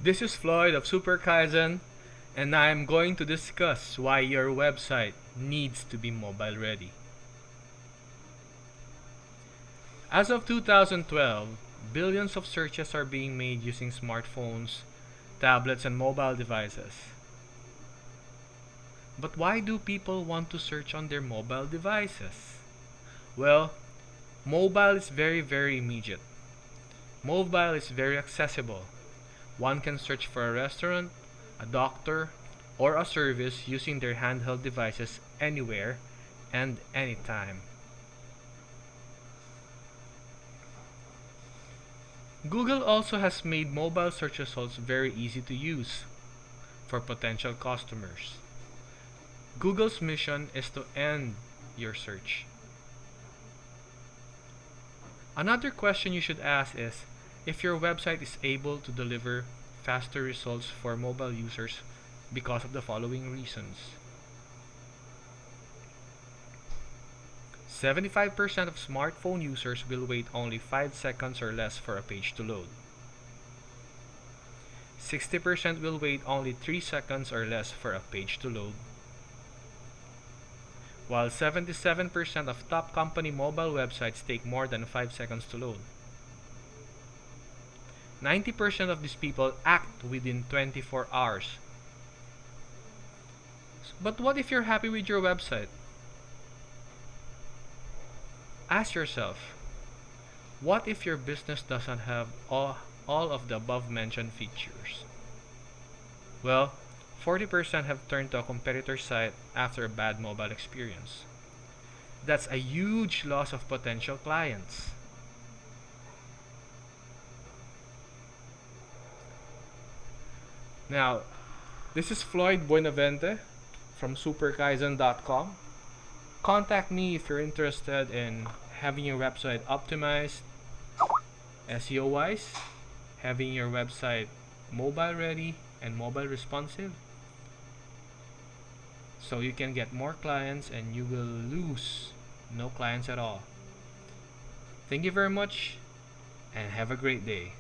This is Floyd of Super Kaizen, and I am going to discuss why your website needs to be mobile ready. As of 2012, billions of searches are being made using smartphones, tablets, and mobile devices. But why do people want to search on their mobile devices? Well, mobile is very immediate. Mobile is very accessible. One can search for a restaurant, a doctor, or a service using their handheld devices anywhere and anytime. Google also has made mobile search results very easy to use for potential customers. Google's mission is to end your search. Another question you should ask is if your website is able to deliver faster results for mobile users because of the following reasons. 75% of smartphone users will wait only 5 seconds or less for a page to load. 60% will wait only 3 seconds or less for a page to load. While 77% of top company mobile websites take more than 5 seconds to load. 90% of these people act within 24 hours. But what if you're happy with your website? Ask yourself, what if your business doesn't have all of the above mentioned features? Well, 40% have turned to a competitor's site after a bad mobile experience. That's a huge loss of potential clients. Now, this is Floyd Buenavente from superkaizen.com. Contact me if you're interested in having your website optimized SEO wise, having your website mobile ready and mobile responsive, so you can get more clients and you will lose no clients at all. Thank you very much and have a great day.